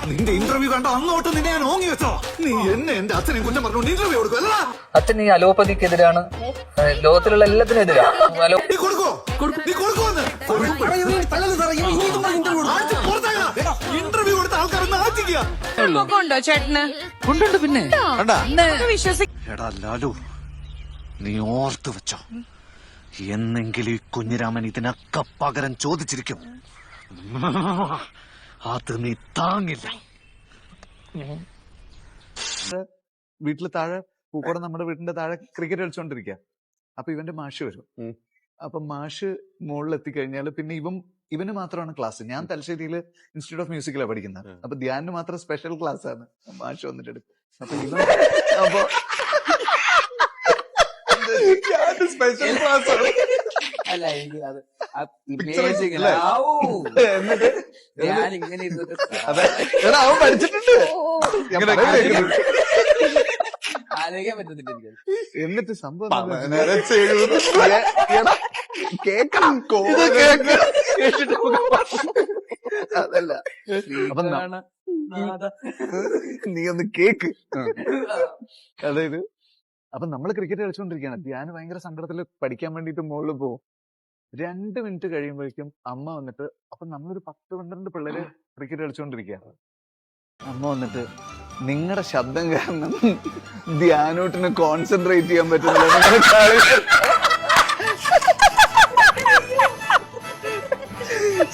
നിന്റെ ഇന്റർവ്യൂ കണ്ട അങ്ങോട്ട് നിന്നെ ഞാൻ ഓങ്ങി വെച്ചോ. നീ എന്നെ എന്റെ അച്ഛനെ കുറ്റം പറഞ്ഞുകൊണ്ട് ഇന്റർവ്യൂ കൊടുക്കും അല്ല? അച്ഛൻ ഈ അലോപ്പതിക്കെതിരാണ്, ലോകത്തിലുള്ള എല്ലാത്തിനും എതിരാണ്. നീ കൊടുക്കോ? നീ കൊടുക്കുമെന്ന് ഇന്റർവ്യൂ കൊടുത്ത ആൾക്കാരൊന്ന് ആറ്റിക്കുക. ഉണ്ടോ ചേട്ടന്? കൊണ്ടുണ്ട്. പിന്നെ എടാ ലാലു, നീ ഓർത്തു വെച്ചോ, എന്നെങ്കിലും ഈ കുഞ്ഞിരാമൻ ഇതിനൊക്കെ പകരം ചോദിച്ചിരിക്കും. അത് നീ താങ്ങില്ല. വീട്ടില് താഴെ പൂക്കോടെ നമ്മുടെ വീടിന്റെ താഴെ ക്രിക്കറ്റ് കളിച്ചോണ്ടിരിക്കുക. അപ്പൊ ഇവന്റെ മാഷ് വരും. അപ്പൊ മാഷ് മുകളിൽ എത്തിക്കഴിഞ്ഞാല് പിന്നെ ഇവന് മാത്രമാണ് ക്ലാസ്. ഞാൻ തലശ്ശേരിയില് ഇൻസ്റ്റിറ്റ്യൂട്ട് ഓഫ് മ്യൂസിക്കിലാണ് പഠിക്കുന്നത്. അപ്പൊ ധ്യാനിന് മാത്രം സ്പെഷ്യൽ ക്ലാസ് ആണ്. മാഷ് വന്നിട്ട് എടുക്കും. അപ്പൊ ഇവൻ സ്പെഷ്യൽ ക്ലാസ് ആണ്. എടാ അവൻ പഠിച്ചിട്ടുണ്ട്. എന്നിട്ട് സംഭവം അതല്ല, അപ്പൊ നീ ഒന്ന് കേക്ക്. അതായത് അപ്പൊ നമ്മള് ക്രിക്കറ്റ് കളിച്ചുകൊണ്ടിരിക്കുകയാണ്. ധ്യാന് ഭയങ്കര സങ്കടത്തില് പഠിക്കാൻ വേണ്ടിട്ട് മുകളിൽ പോകും. 2 മിനിറ്റ് കഴിയുമ്പോഴേക്കും അമ്മ വന്നിട്ട്, അപ്പൊ നമ്മളൊരു 10-12 പിള്ളേര് ക്രിക്കറ്റ് കളിച്ചുകൊണ്ടിരിക്കുകയാണ്. അമ്മ വന്നിട്ട്, നിങ്ങളുടെ ശബ്ദം കാരണം ധ്യാനോട്ടിന് കോൺസെൻട്രേറ്റ് ചെയ്യാൻ പറ്റുന്നില്ല, നിങ്ങളുടെ കളി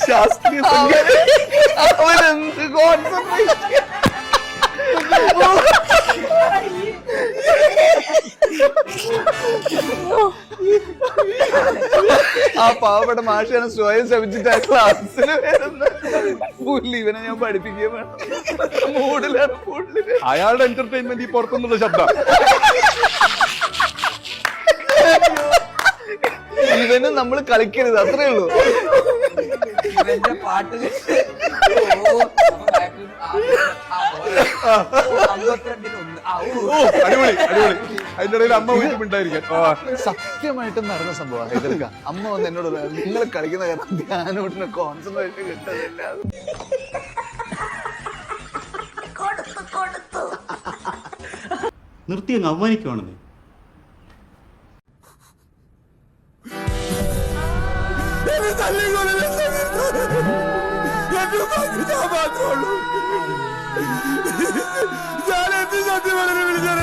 ശാസ്ത്രീയ അവനെന്ത് കോൺസെൻട്രേറ്റ്. ആ പാവപ്പെട്ട മാഷാണ് സ്വയം ശപിച്ചിട്ട് ആ ക്ലാസ്സിന് വരുന്ന പുള്ളി. ഇവനെ ഞാൻ പഠിപ്പിക്കാൻ വേണം മൂഡിലാണ്. മൂഡില് അയാളുടെ എന്റർടൈൻമെന്റ് ഈ പുറത്തുനിന്നുള്ള ശബ്ദം. ഇവന് നമ്മൾ കളിക്കരുത്, അത്രേ ഉള്ളൂ. പാട്ട് അടിപൊളി അടിപൊളി. അതിന്റെ ഇടയിൽ അമ്മ വീട്ടിലുണ്ടായിരിക്കാം. സത്യമായിട്ടും നടന്ന സംഭവം. എതിർക്ക അമ്മ വന്ന് എന്നോട് നിങ്ങൾ കളിക്കുന്ന കാരണം ധ്യാനോട്ടിന് കോൺസെൻട്രേഷൻ കിട്ടുന്നില്ല. നിർത്തി അങ്ങ് അവമാനിക്കുവാണെന്നേ. ഞാൻ എന്ത് സത്യം വളരെ വിളിച്ചാൽ